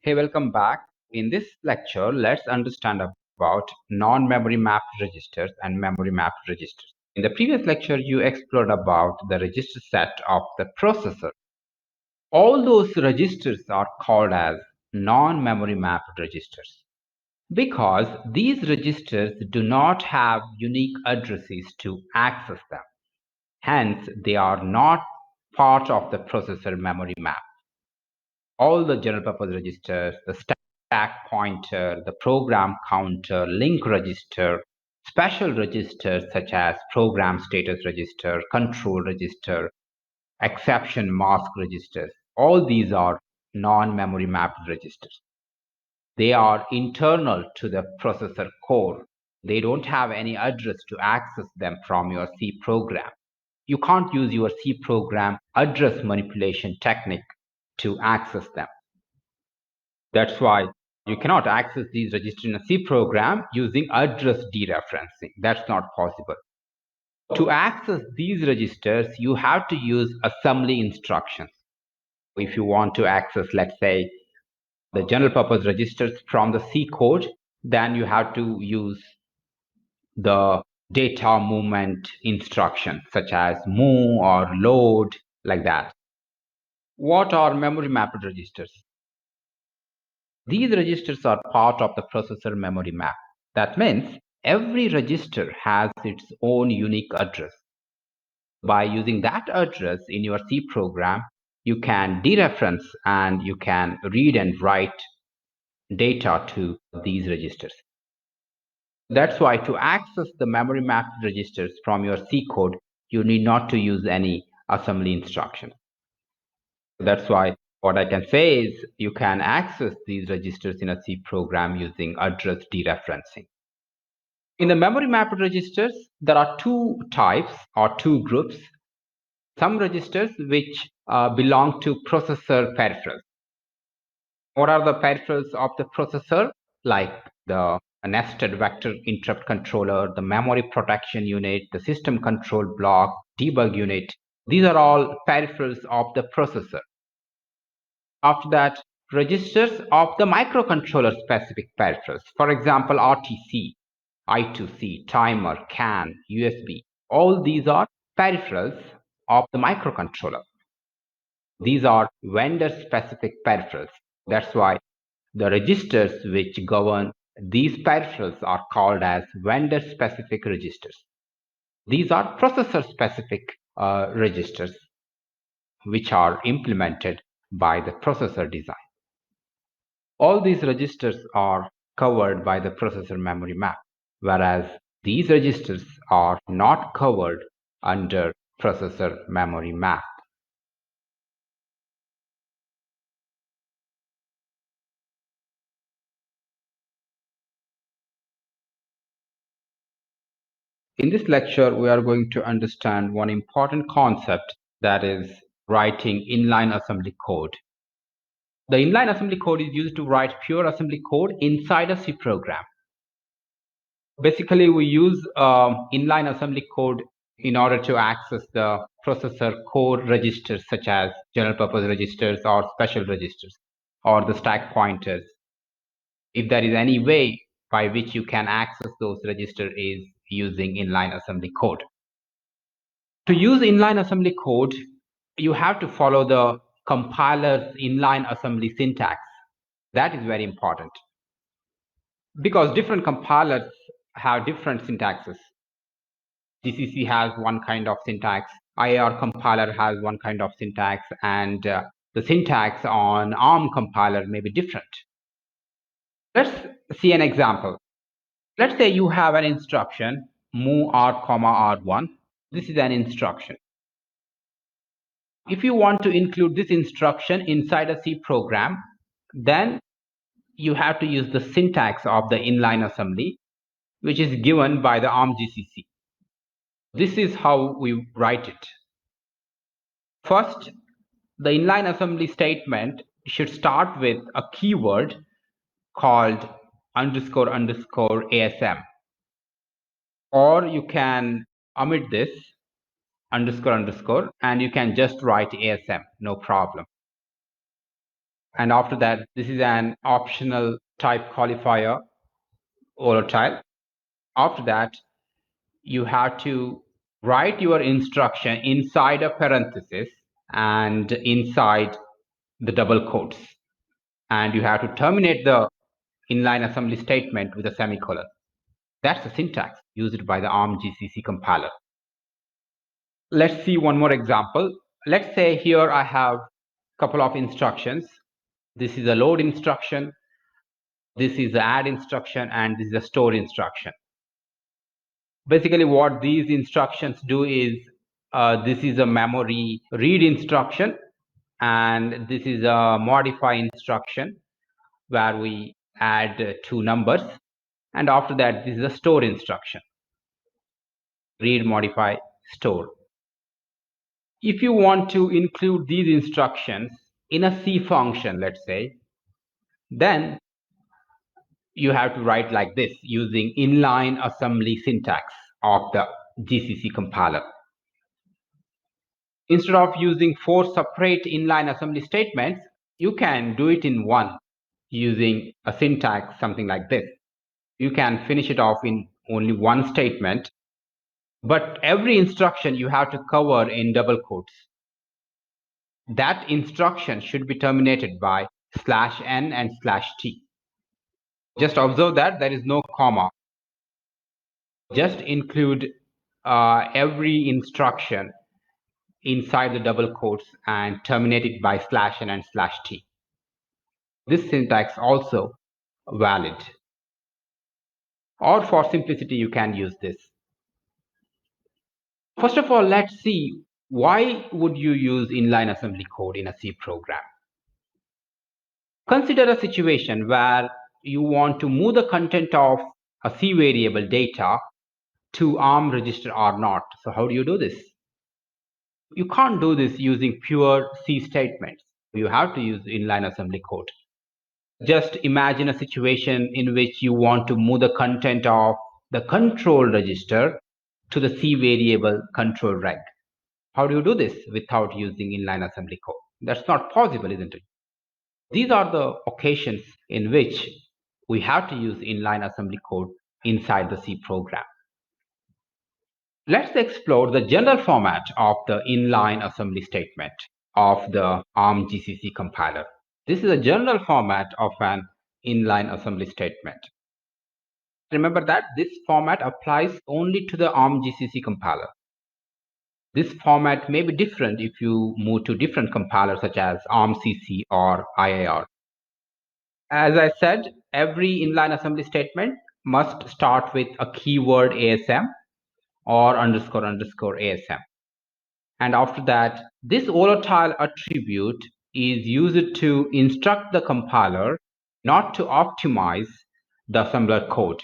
Hey, welcome back. In this lecture, let's understand about non-memory mapped registers and memory mapped registers. In the previous lecture, you explored about the register set of the processor. All those registers are called as non-memory mapped registers because these registers do not have unique addresses to access them. Hence, they are not part of the processor memory map. All the general purpose registers, the stack pointer, the program counter, link register, special registers such as program status register, control register, exception mask registers. All these are non-memory mapped registers. They are internal to the processor core. They don't have any address to access them from your C program. You can't use your C program address manipulation technique to access them. That's why you cannot access these registers in a C program using address dereferencing. That's not possible. To access these registers, you have to use assembly instructions. If you want to access, let's say, the general purpose registers from the C code, then you have to use the data movement instructions such as move or load, like that. What are memory mapped registers? These registers are part of the processor memory map. That means every register has its own unique address. By using that address in your C program, you can dereference and you can read and write data to these registers. That's why to access the memory mapped registers from your C code, you need not to use any assembly instruction. That's why what I can say is you can access these registers in a C program using address dereferencing. In the memory mapped registers, there are two types or two groups. Some registers which belong to processor peripherals. What are the peripherals of the processor? Like the nested vector interrupt controller, the memory protection unit, the system control block, debug unit. These are all peripherals of the processor. After that, registers of the microcontroller specific peripherals. For example, RTC, I2C, timer, CAN, USB. All these are peripherals of the microcontroller. These are vendor specific peripherals. That's why the registers which govern these peripherals are called as vendor specific registers. These are processor specific registers which are implemented by the processor design. All these registers are covered by the processor memory map, whereas these registers are not covered under processor memory map. In this lecture, we are going to understand one important concept, that is writing inline assembly code. The inline assembly code is used to write pure assembly code inside a C program. Basically, we use inline assembly code in order to access the processor core registers such as general purpose registers or special registers or the stack pointers. If there is any way by which you can access those registers is using inline assembly code. To use inline assembly code, you have to follow the compiler's inline assembly syntax. That is very important because different compilers have different syntaxes. GCC has one kind of syntax, IAR compiler has one kind of syntax, and the syntax on ARM compiler may be different. Let's see an example. Let's say you have an instruction, move R, R1. This is an instruction. If you want to include this instruction inside a C program, then you have to use the syntax of the inline assembly, which is given by the ARM GCC. This is how we write it. First, the inline assembly statement should start with a keyword called __ASM. Or you can omit this __, and you can just write ASM, no problem. And after that, this is an optional type qualifier volatile. After that, you have to write your instruction inside a parenthesis and inside the double quotes. And you have to terminate the inline assembly statement with a semicolon. That's the syntax used by the ARM GCC compiler. Let's see one more example. Let's say here I have a couple of instructions. This is a load instruction, this is the add instruction, and this is a store instruction. Basically, what these instructions do is this is a memory read instruction, and this is a modify instruction where we add two numbers. And after that, this is a store instruction. Read, modify, store. If you want to include these instructions in a C function, let's say, then you have to write like this using inline assembly syntax of the GCC compiler. Instead of using 4 separate inline assembly statements, you can do it in one using a syntax something like this. You can finish it off in only one statement, but every instruction you have to cover in double quotes. That instruction should be terminated by /n and /t. Just observe that there is no comma. Just include every instruction inside the double quotes and terminate it by /n and /t. This syntax also valid. Or for simplicity, you can use this. First of all, let's see why would you use inline assembly code in a C program. Consider a situation where you want to move the content of a C variable data to ARM register R0. So how do you do this? You can't do this using pure C statements. You have to use inline assembly code. Just imagine a situation in which you want to move the content of the control register to the C variable control reg. How do you do this without using inline assembly code? That's not possible, isn't it? These are the occasions in which we have to use inline assembly code inside the C program. Let's explore the general format of the inline assembly statement of the ARM GCC compiler. This is a general format of an inline assembly statement. Remember that this format applies only to the ARM GCC compiler. This format may be different if you move to different compilers such as ARMCC or IIR. As I said, every inline assembly statement must start with a keyword ASM or __ ASM. And after that, this volatile attribute is used to instruct the compiler not to optimize the assembler code.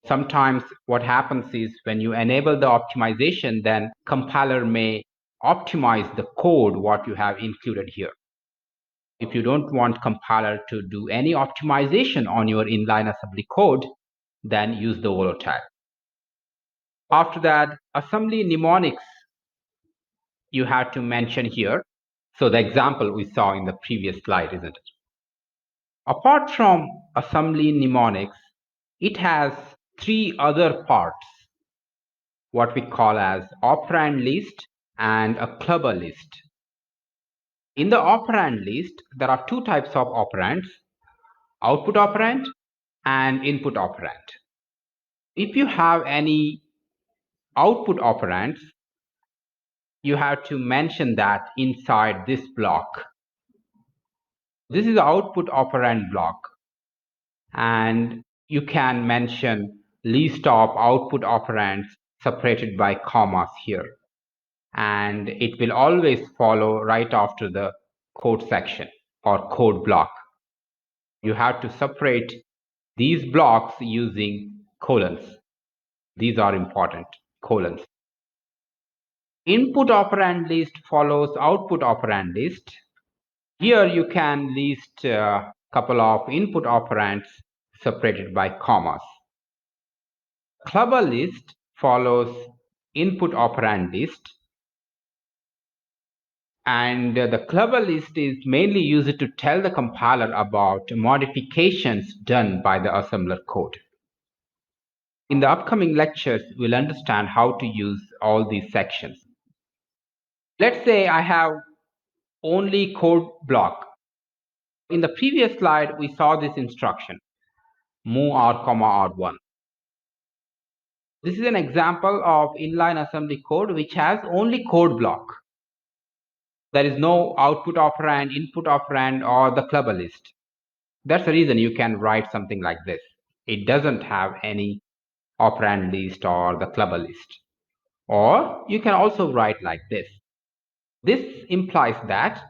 Sometimes what happens is when you enable the optimization, then compiler may optimize the code what you have included here. If you don't want compiler to do any optimization on your inline assembly code, then use the volatile. After that, assembly mnemonics you have to mention here. So the example we saw in the previous slide, isn't it? Apart from assembly mnemonics, it has 3 other parts, what we call as operand list and a clubber list. In the operand list, there are 2 types of operands, output operand and input operand. If you have any output operands, you have to mention that inside this block. This is the output operand block, and you can mention list of output operands separated by commas here, and it will always follow right after the code section or code block. You have to separate these blocks using colons. These are important, colons. Input operand list follows output operand list. Here you can list a couple of input operands separated by commas. Clubber list follows input operand list. And the clever list is mainly used to tell the compiler about modifications done by the assembler code. In the upcoming lectures, we'll understand how to use all these sections. Let's say I have only code block. In the previous slide, we saw this instruction, move r, r1. This is an example of inline assembly code which has only code block. There is no output operand, input operand, or the clubber list. That's the reason you can write something like this. It doesn't have any operand list or the clubber list. Or you can also write like this. This implies that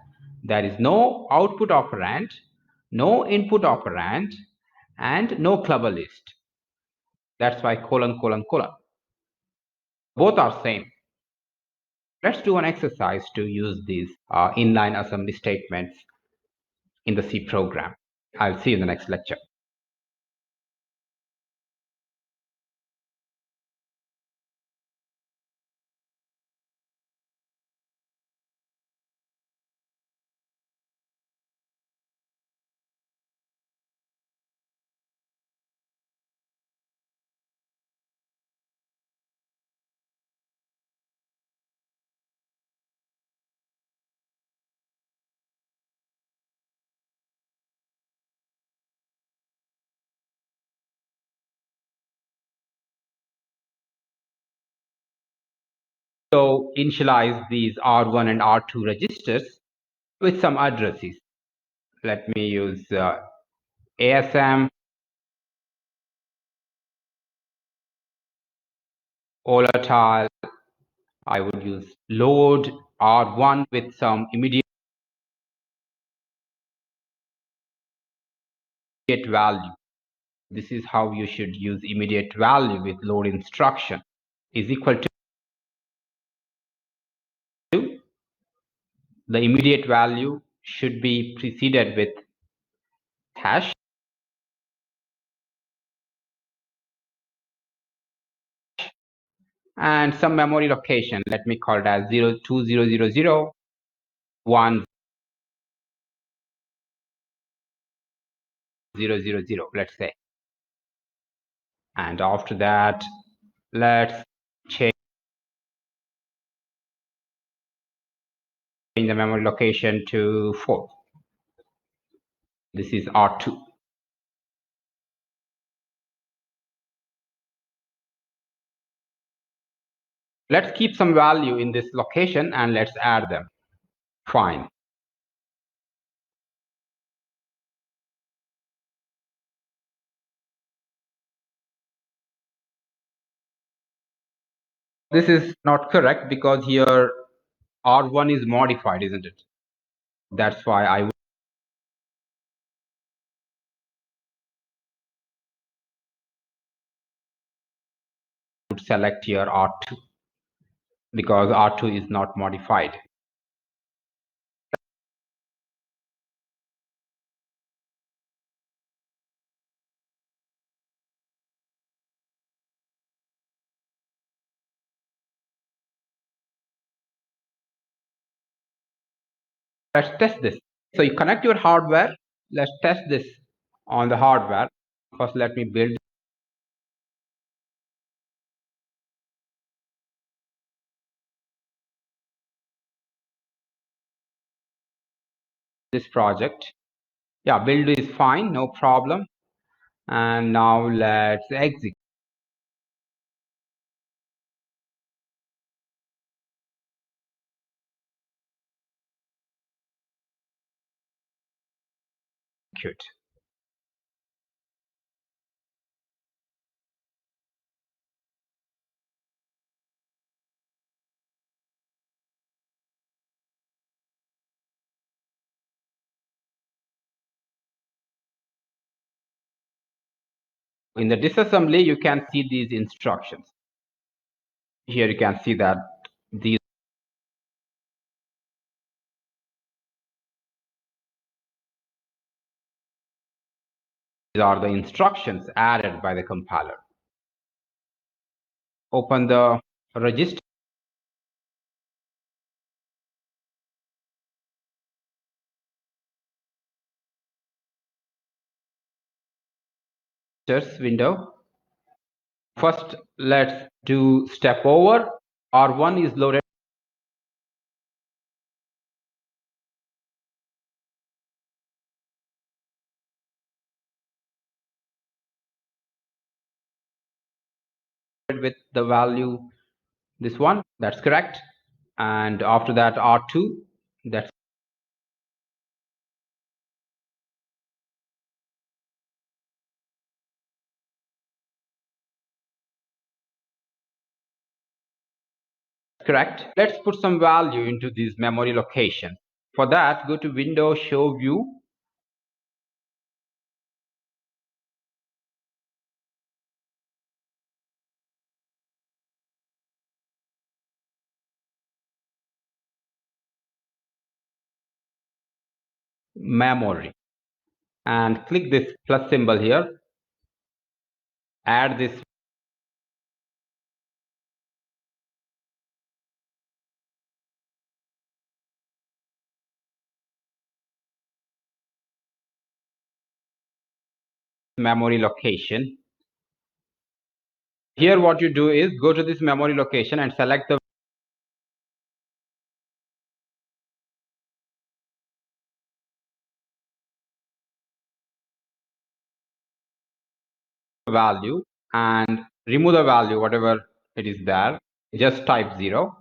there is no output operand, no input operand, and no clubber list. That's why colon, colon, colon. Both are same. Let's do an exercise to use these inline assembly statements in the C program. I'll see you in the next lecture. So initialize these R1 and R2 registers with some addresses. Let me use ASM, volatile. I would use load R1 with some immediate value. This is how you should use immediate value with load instruction is equal to the immediate value should be preceded with hash and some memory location. Let me call it as 02000 1000, let's say. And after that, let's change the memory location to 4. This is R2. Let's keep some value in this location and let's add them. Fine. This is not correct because here R1 is modified, isn't it? That's why I would select here R2 because R2 is not modified. Let's test this. So you connect your hardware. Let's test this on the hardware. First, let me build this project. Yeah, build is fine, no problem. And now let's execute. In the disassembly, you can see these instructions. Here you can see that these are the instructions added by the compiler. Open the register. window. First, let's do step over. R1 is loaded with the value, this one, that's correct. And after that, R2, that's correct. Let's put some value into this memory location. For that, go to Window, Show View. Memory. And click this plus symbol here. Add this memory location. Here what you do is go to this memory location and select the value and remove the value, whatever it is there. Just type 0.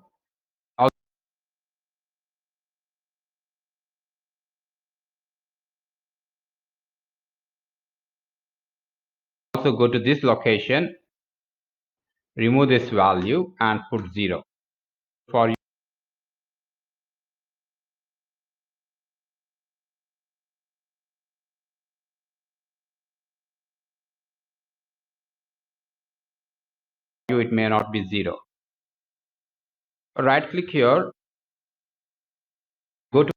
Also go to this location, remove this value and put 0. For you, it may not be 0. Right click here, go to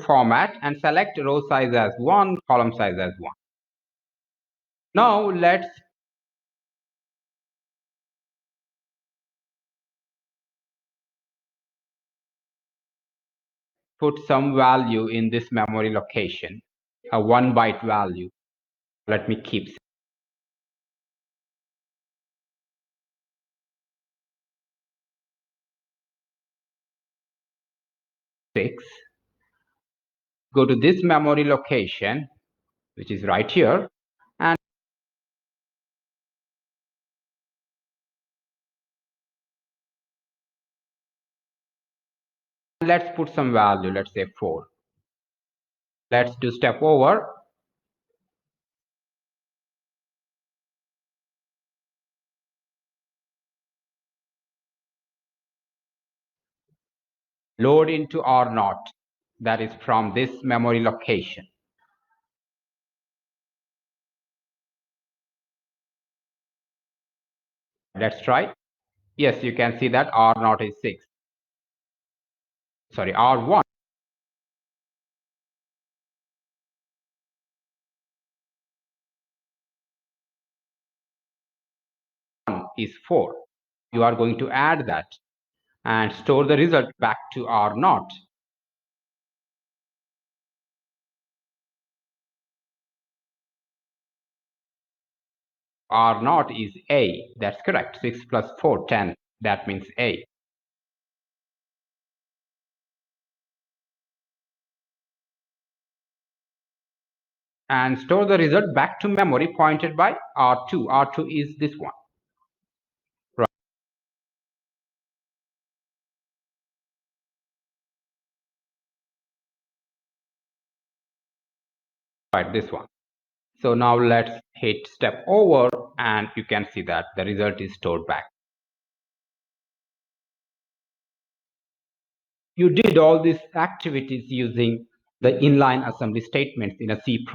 format and select row size as 1, column size as 1. Now let's put some value in this memory location, a 1 byte value. Let me keep 6. Go to this memory location, which is right here, and let's put some value, let's say 4. Let's do step over. Load into R0, that is from this memory location. Let's try. Yes, you can see that R0 is 6. Sorry, R1 is 4. You are going to add that and store the result back to R0. R0 is A. That's correct. 6 plus 4, 10. That means A. And store the result back to memory pointed by R2. R2 is this one. Right, this one. So now let's hit step over and you can see that the result is stored back. You did all these activities using the inline assembly statements in a C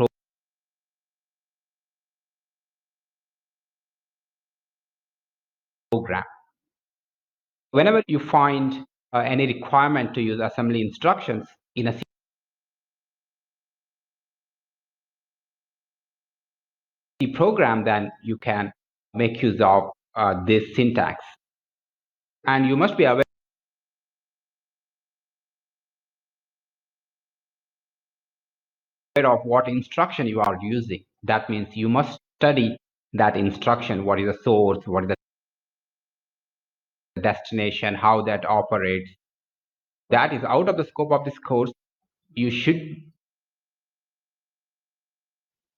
program. Whenever you find any requirement to use assembly instructions in a C program, then you can make use of this syntax. And you must be aware of what instruction you are using. That means you must study that instruction. What is the source? What is the destination? How that operates? That is out of the scope of this course. You should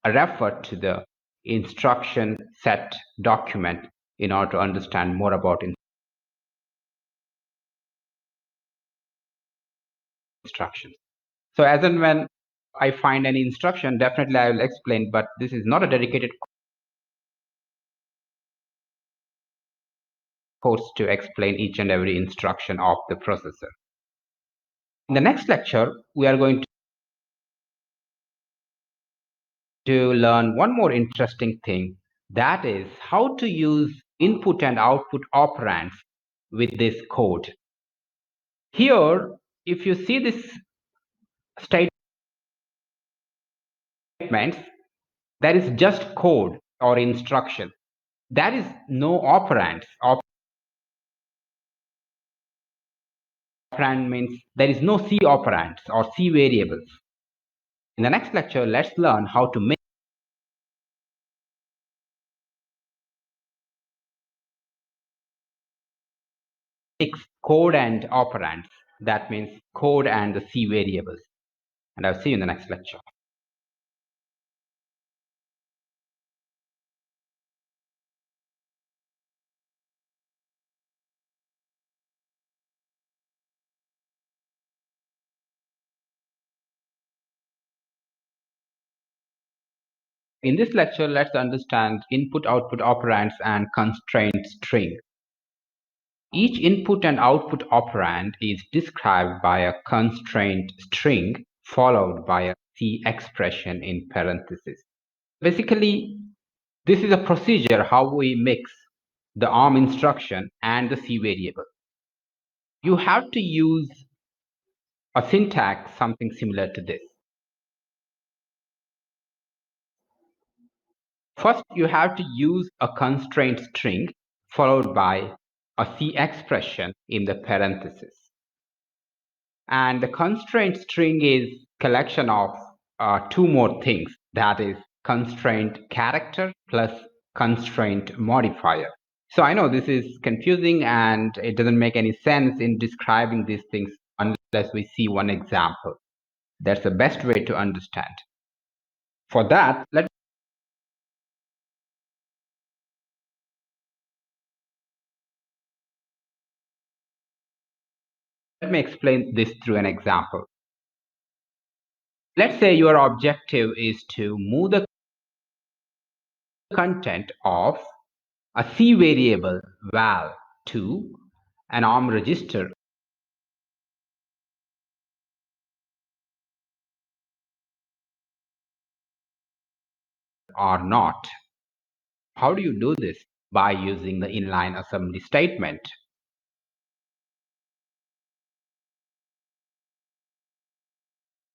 refer to the instruction set document in order to understand more about instructions. So as and when I find any instruction, definitely I will explain, but this is not a dedicated course to explain each and every instruction of the processor. In the next lecture, we are going to learn one more interesting thing, that is how to use input and output operands with this code. Here, if you see this statements, there is just code or instruction. There is no operands. Operand means there is no C operands or C variables. In the next lecture, let's learn how to mix code and operands. That means code and the C variables. And I'll see you in the next lecture. In this lecture, let's understand input-output operands and constraint string. Each input and output operand is described by a constraint string followed by a C expression in parentheses. Basically, this is a procedure how we mix the ARM instruction and the C variable. You have to use a syntax something similar to this. First, you have to use a constraint string followed by a C expression in the parentheses. And the constraint string is collection of two more things, that is constraint character plus constraint modifier. So I know this is confusing and it doesn't make any sense in describing these things unless we see one example. That's the best way to understand. For that, let me explain this through an example. Let's say your objective is to move the content of a C variable val to an ARM register or not. How do you do this? By using the inline assembly statement.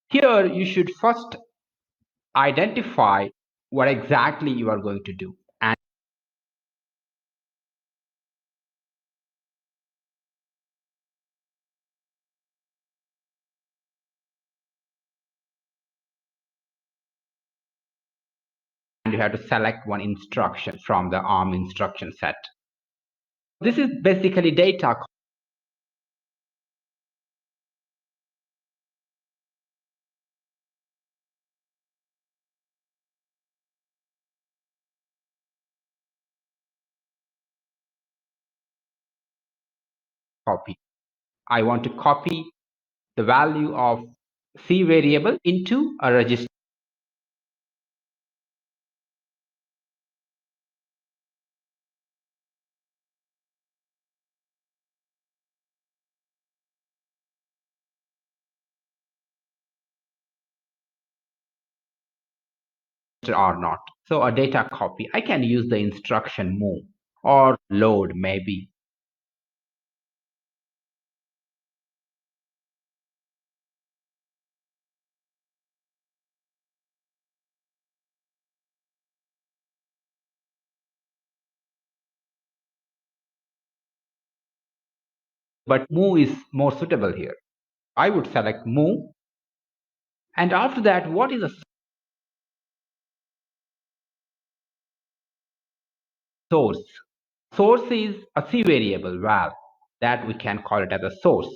Here you should first identify what exactly you are going to do, and you have to select one instruction from the ARM instruction set. This is basically data copy. I want to copy the value of C variable into a register or not. So a data copy, I can use the instruction move or load maybe. but mu is more suitable here. I would select mu. And after that, what is a source? Source is a C variable val that we can call it as a source.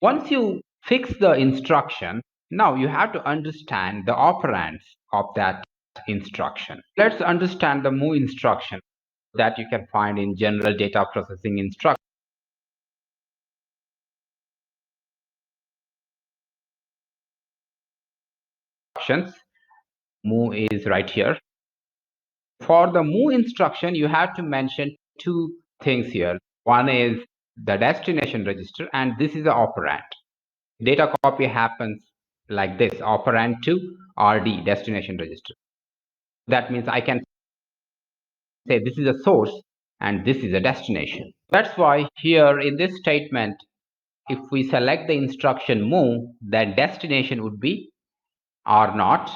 Once you fix the instruction, now you have to understand the operands of that instruction. Let's understand the mu instruction that you can find in general data processing instructions. Mu is right here. For the mu instruction, you have to mention two things here. One is the destination register, and this is the operand. Data copy happens like this, operand to RD, destination register. That means I can say this is a source and this is a destination. That's why here in this statement, if we select the instruction move, then destination would be R0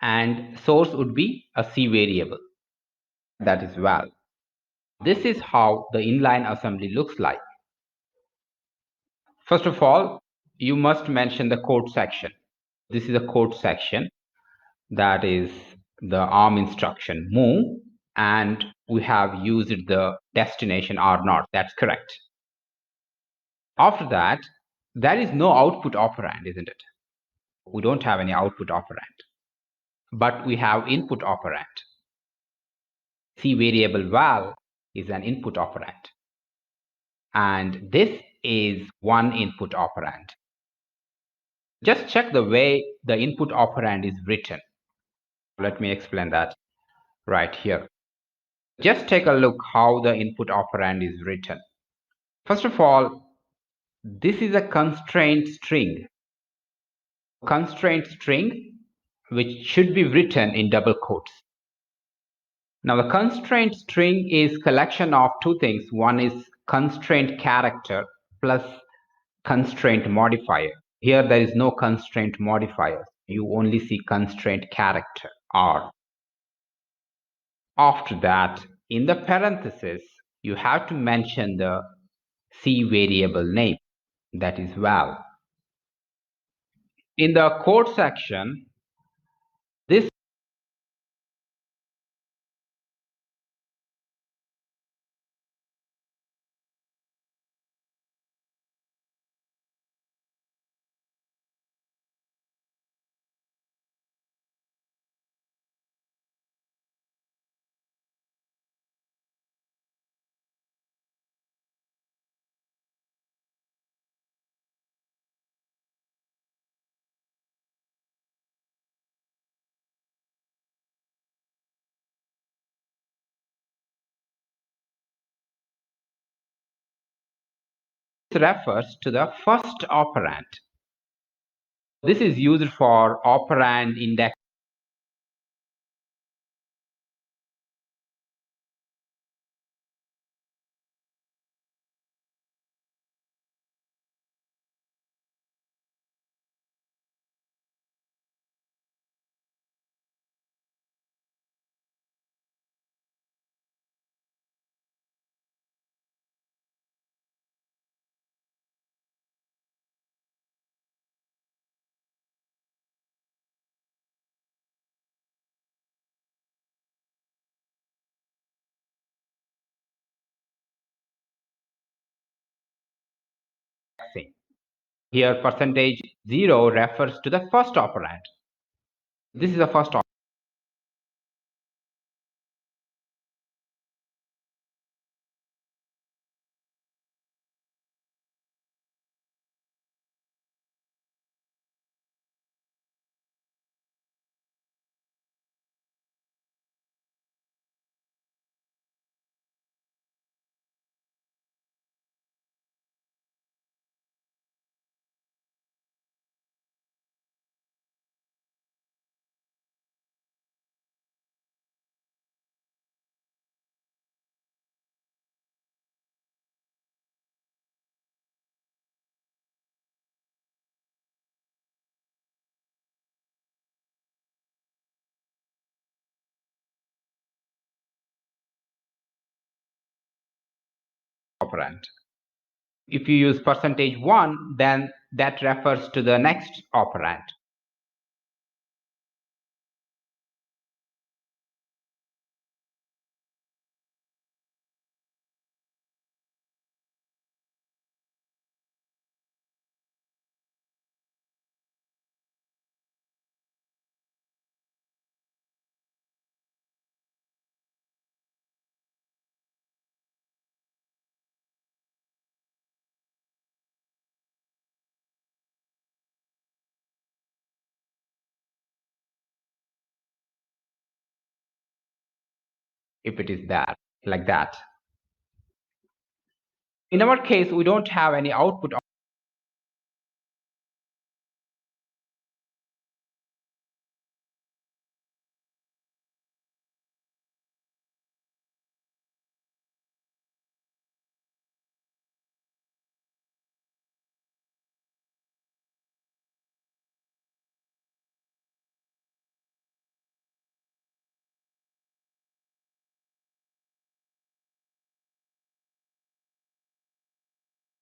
and source would be a C variable. That is val. This is how the inline assembly looks like. First of all, you must mention the code section. This is a code section. That is the ARM instruction move, and we have used the destination R0. That's correct. After that, there is no output operand, isn't it? We don't have any output operand, but we have input operand. C variable val is an input operand, and this is one input operand. Just check the way the input operand is written. Let me explain that right here. Just take a look how the input operand is written. First of all, this is a constraint string. Constraint string which should be written in double quotes. Now the constraint string is collection of two things. One is constraint character plus constraint modifier. Here there is no constraint modifier. You only see constraint character R. After that, in the parenthesis, you have to mention the C variable name, that is val. In the code section, this refers to the first operand. This is used for operand index indexing. Here percentage 0 refers to the first operand. This is the first operand. If you use %1, then that refers to the next operand. If it is that, like that. In our case, we don't have any output